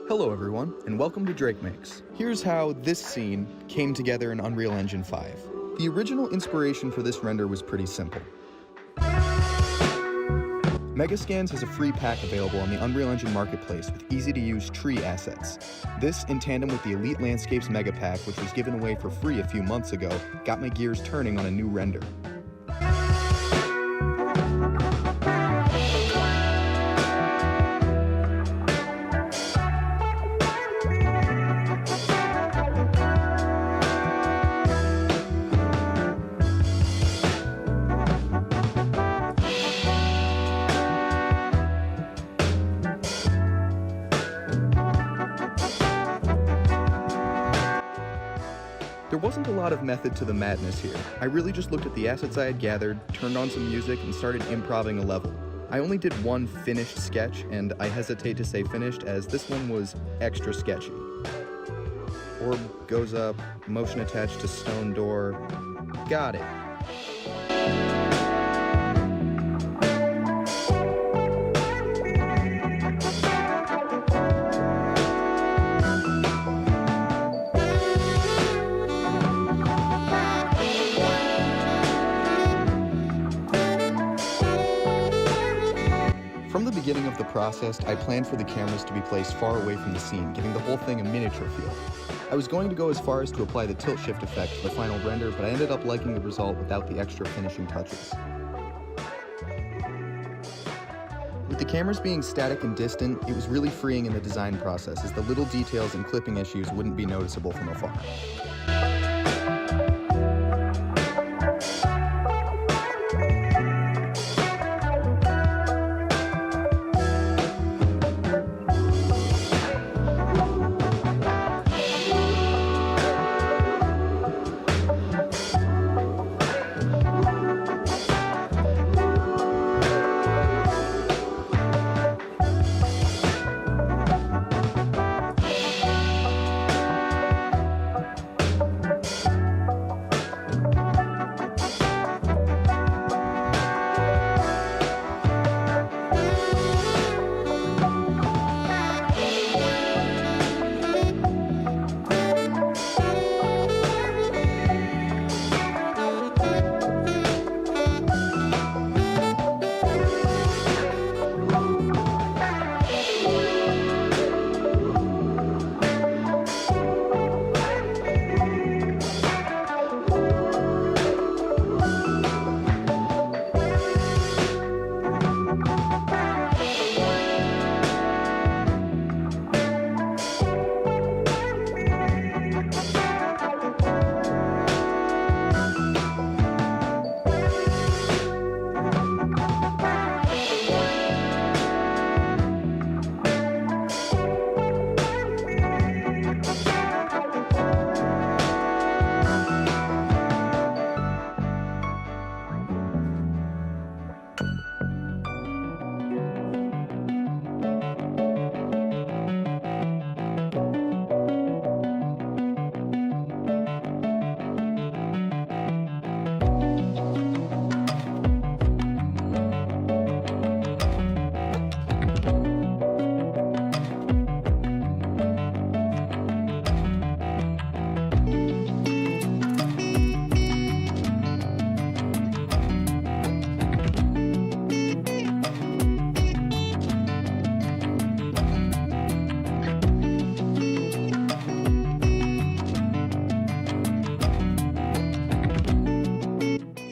Hello everyone, and welcome to DrakeMakes. Here's how this scene came together in Unreal Engine 5. The original inspiration for this render was pretty simple. Megascans has a free pack available on the Unreal Engine Marketplace with easy-to-use tree assets. This, in tandem with the Elite Landscapes Mega Pack, which was given away for free a few months ago, got my gears turning on a new render. There wasn't a lot of method to the madness here. I really just looked at the assets I had gathered, turned on some music, and started improvising a level. I only did one finished sketch, and I hesitate to say finished as this one was extra sketchy. Orb goes up, motion attached to stone door. Got it. From the beginning of the process, I planned for the cameras to be placed far away from the scene, giving the whole thing a miniature feel. I was going to go as far as to apply the tilt shift effect to the final render, but I ended up liking the result without the extra finishing touches. With the cameras being static and distant, it was really freeing in the design process, as the little details and clipping issues wouldn't be noticeable from afar.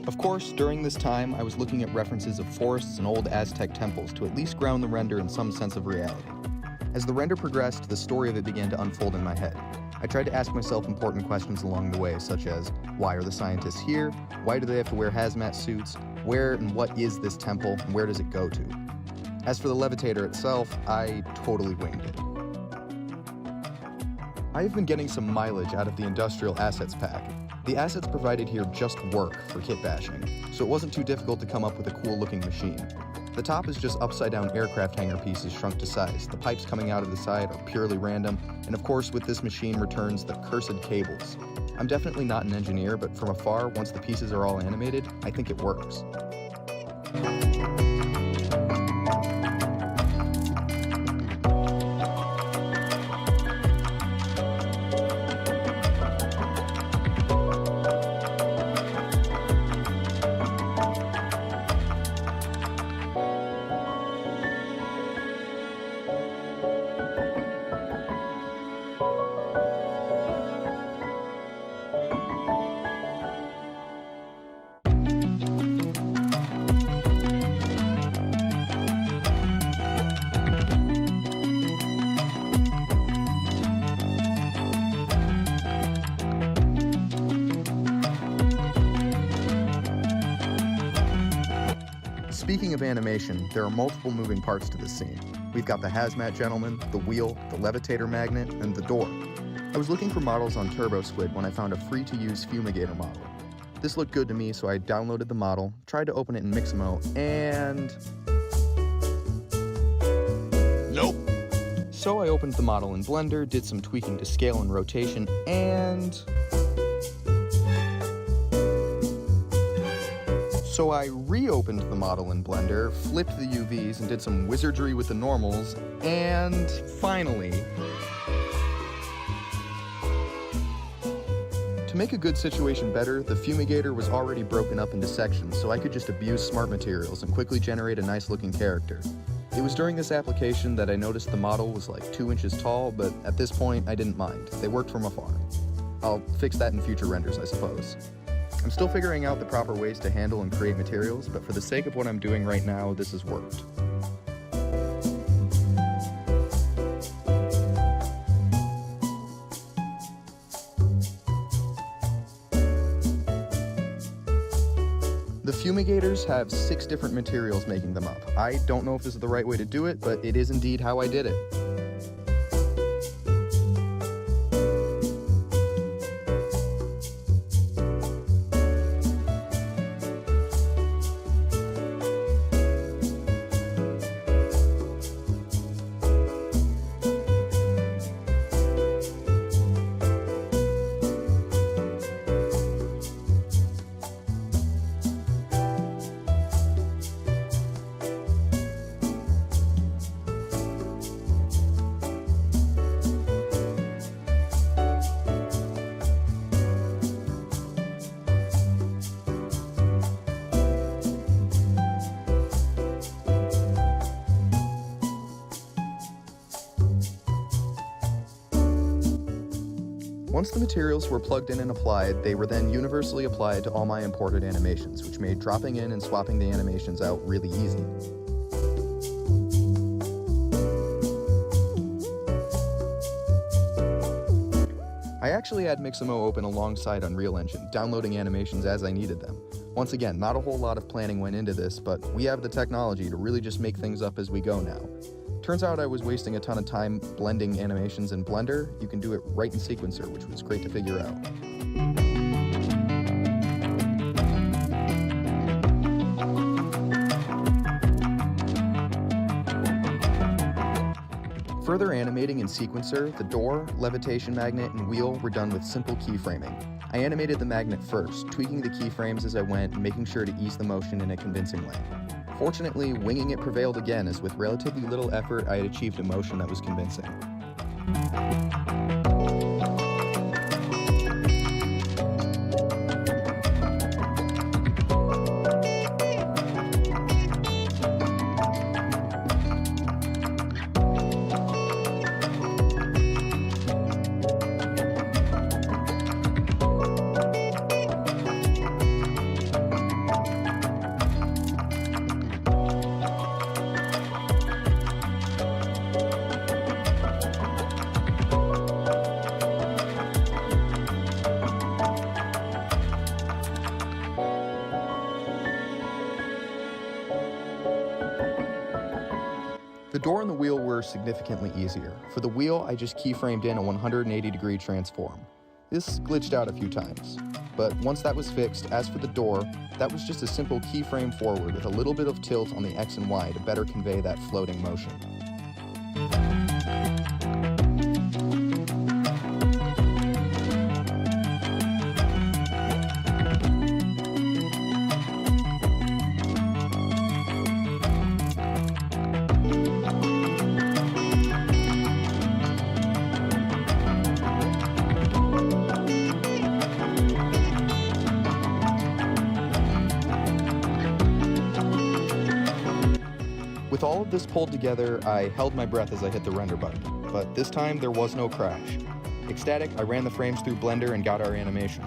Of course, during this time, I was looking at references of forests and old Aztec temples to at least ground the render in some sense of reality. As the render progressed, the story of it began to unfold in my head. I tried to ask myself important questions along the way, such as, why are the scientists here? Why do they have to wear hazmat suits? Where and what is this temple, and where does it go to? As for the Levitator itself, I totally winged it. I have been getting some mileage out of the Industrial Assets Pack. The assets provided here just work for kit bashing, so it wasn't too difficult to come up with a cool looking machine. The top is just upside down aircraft hangar pieces shrunk to size. The pipes coming out of the side are purely random, and of course with this machine returns the cursed cables. I'm definitely not an engineer, but from afar, once the pieces are all animated, I think it works. Speaking of animation, there are multiple moving parts to this scene. We've got the hazmat gentleman, the wheel, the levitator magnet, and the door. I was looking for models on TurboSquid when I found a free-to-use fumigator model. This looked good to me, so I downloaded the model, tried to open it in Mixamo, and... nope! So I opened the model in Blender, did some tweaking to scale and rotation, and... so I reopened the model in Blender, flipped the UVs, and did some wizardry with the normals, and finally... to make a good situation better, the fumigator was already broken up into sections, so I could just abuse smart materials and quickly generate a nice looking character. It was during this application that I noticed the model was like 2 inches tall, but at this point I didn't mind. They worked from afar. I'll fix that in future renders, I suppose. I'm still figuring out the proper ways to handle and create materials, but for the sake of what I'm doing right now, this has worked. The fumigators have 6 different materials making them up. I don't know if this is the right way to do it, but it is indeed how I did it. Once the materials were plugged in and applied, they were then universally applied to all my imported animations, which made dropping in and swapping the animations out really easy. I actually had Mixamo open alongside Unreal Engine, downloading animations as I needed them. Once again, not a whole lot of planning went into this, but we have the technology to really just make things up as we go now. Turns out I was wasting a ton of time blending animations in Blender. You can do it right in Sequencer, which was great to figure out. Further animating in Sequencer, the door, levitation magnet, and wheel were done with simple keyframing. I animated the magnet first, tweaking the keyframes as I went and making sure to ease the motion in a convincing way. Fortunately, winging it prevailed again, as with relatively little effort I had achieved a motion that was convincing. The door and the wheel were significantly easier. For the wheel, I just keyframed in a 180-degree transform. This glitched out a few times, but once that was fixed, as for the door, that was just a simple keyframe forward with a little bit of tilt on the X and Y to better convey that floating motion. With all of this pulled together, I held my breath as I hit the render button, but this time there was no crash. Ecstatic, I ran the frames through Blender and got our animation.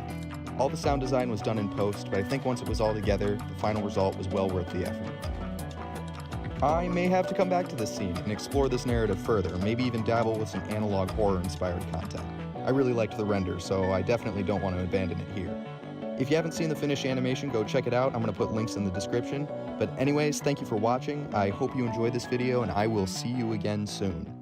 All the sound design was done in post, but I think once it was all together, the final result was well worth the effort. I may have to come back to this scene and explore this narrative further, maybe even dabble with some analog horror-inspired content. I really liked the render, so I definitely don't want to abandon it here. If you haven't seen the finished animation, go check it out. I'm going to put links in the description. But anyways, thank you for watching. I hope you enjoyed this video, and I will see you again soon.